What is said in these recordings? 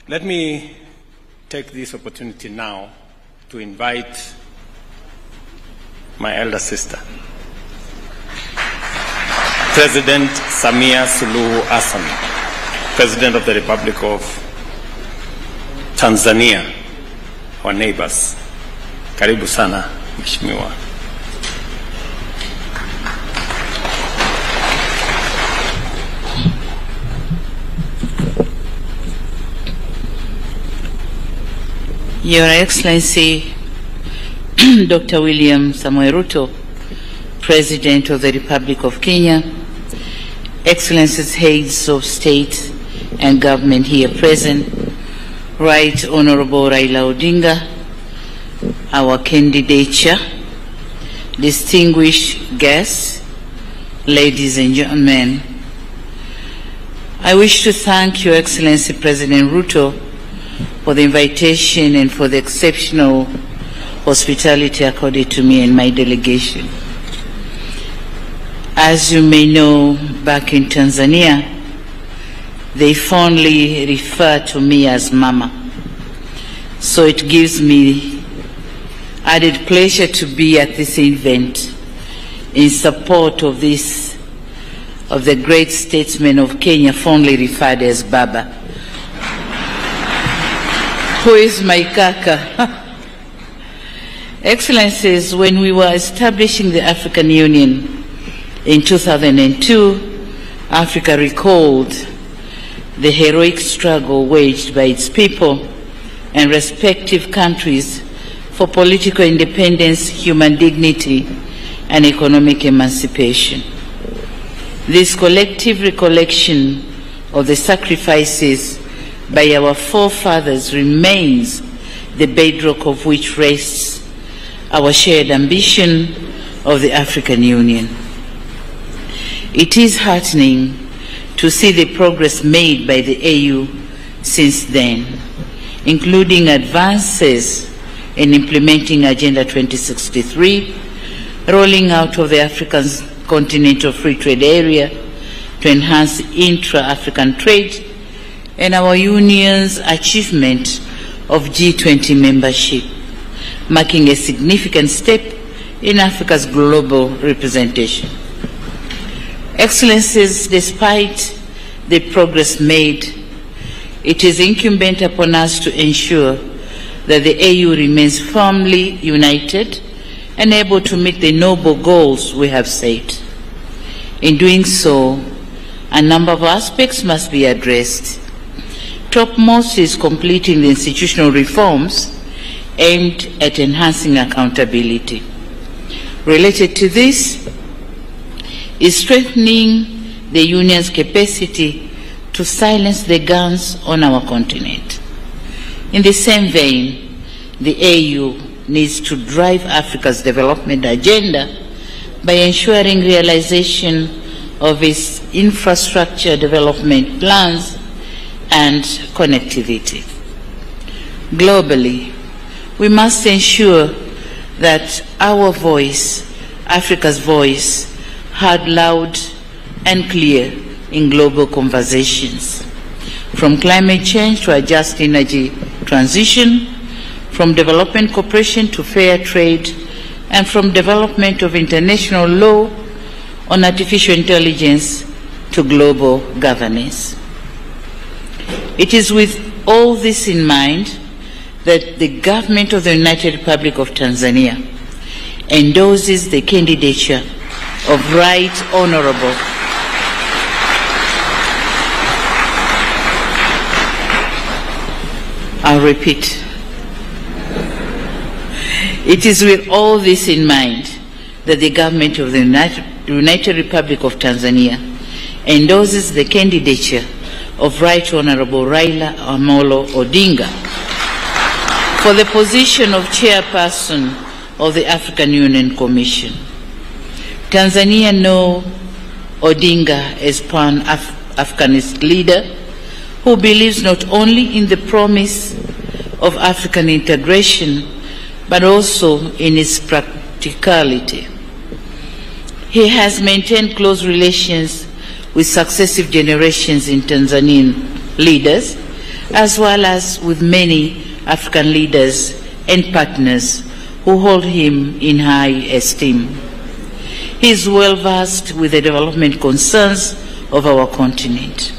Let me take this opportunity now to invite my elder sister, President SAMIA Suluhu Hassan, President of the Republic of Tanzania, our neighbors. Karibu sana, Mheshimiwa. Your Excellency, Dr. William Samoei Ruto, President of the Republic of Kenya, Excellencies, heads of state and government here present, Right Honorable Raila Odinga, our candidature, distinguished guests, ladies and gentlemen, I wish to thank Your Excellency President Ruto for the invitation and for the exceptional hospitality accorded to me and my delegation. As you may know, back in Tanzania, they fondly refer to me as Mama. So it gives me added pleasure to be at this event in support of the great statesman of Kenya, fondly referred as Baba, who is my kaka. Excellencies, when we were establishing the African Union in 2002, Africa recalled the heroic struggle waged by its people and respective countries for political independence, human dignity, and economic emancipation. This collective recollection of the sacrifices by our forefathers remains the bedrock of which rests our shared ambition of the African Union. It is heartening to see the progress made by the AU since then, including advances in implementing Agenda 2063, rolling out of the African Continental Free Trade Area to enhance intra-African trade, and our Union's achievement of G20 membership, marking a significant step in Africa's global representation. Excellencies, despite the progress made, it is incumbent upon us to ensure that the AU remains firmly united and able to meet the noble goals we have set. In doing so, a number of aspects must be addressed. Topmost is completing the institutional reforms aimed at enhancing accountability. Related to this is strengthening the Union's capacity to silence the guns on our continent. In the same vein, the AU needs to drive Africa's development agenda by ensuring realization of its infrastructure development plans and connectivity. Globally, we must ensure that our voice, Africa's voice, heard loud and clear in global conversations. From climate change to a just energy transition, from development cooperation to fair trade, and from development of international law on artificial intelligence to global governance. It is with all this in mind that the government of the United Republic of Tanzania endorses the candidature of Right Honorable I'll repeat. It is with all this in mind that the government of the United Republic of Tanzania endorses the candidature of Right Honorable Raila Amolo Odinga for the position of Chairperson of the African Union Commission. Tanzania knows Odinga as Pan-Africanist leader who believes not only in the promise of African integration, but also in its practicality. He has maintained close relations with successive generations in Tanzanian leaders, as well as with many African leaders and partners who hold him in high esteem. He is well versed with the development concerns of our continent.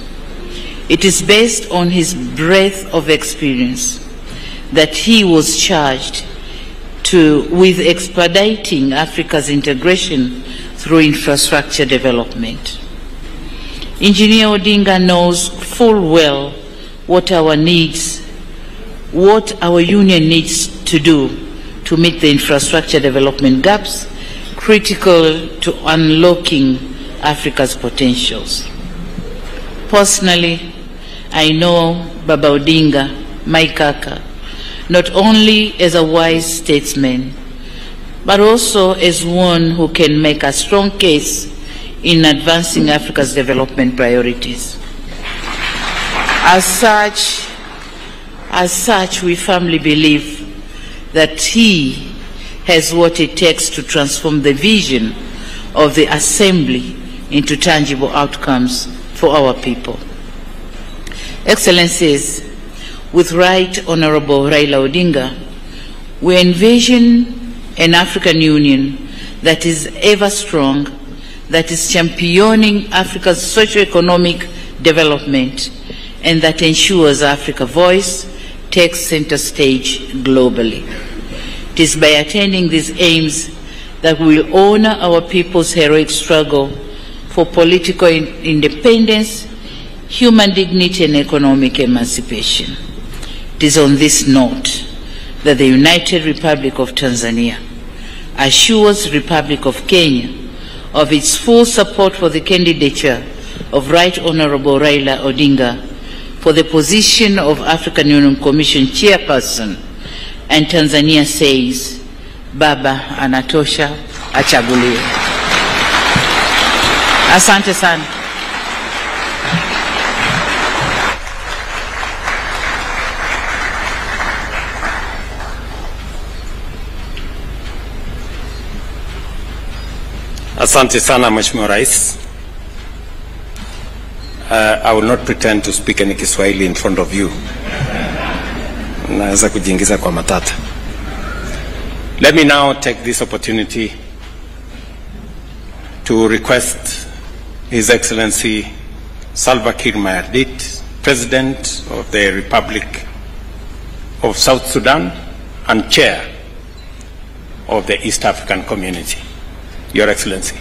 It is based on his breadth of experience that he was charged with expediting Africa's integration through infrastructure development. Engineer Odinga knows full well what our union needs to do to meet the infrastructure development gaps critical to unlocking Africa's potentials. Personally, I know Baba Odinga, my kaka, not only as a wise statesman, but also as one who can make a strong case in advancing Africa's development priorities. As such, we firmly believe that he has what it takes to transform the vision of the Assembly into tangible outcomes for our people. Excellencies, with Right Honorable Raila Odinga, we envision an African Union that is ever strong, that is championing Africa's socio-economic development, and that ensures Africa's voice takes center stage globally. It is by attaining these aims that we will honor our people's heroic struggle for political independence, human dignity, and economic emancipation. It is on this note that the United Republic of Tanzania assures the Republic of Kenya of its full support for the candidature of Right Honorable Raila Odinga for the position of African Union Commission Chairperson, and Tanzania says, Baba anatosha, achaguliwe. Asante sana. Asante sana Mheshimiwa Rais. I will not pretend to speak any Kiswahili in front of you. Naweza kujiingiza kwa matata. Let me now take this opportunity to request His Excellency Salva Kiir Mayardit, President of the Republic of South Sudan and Chair of the East African Community. Your Excellency.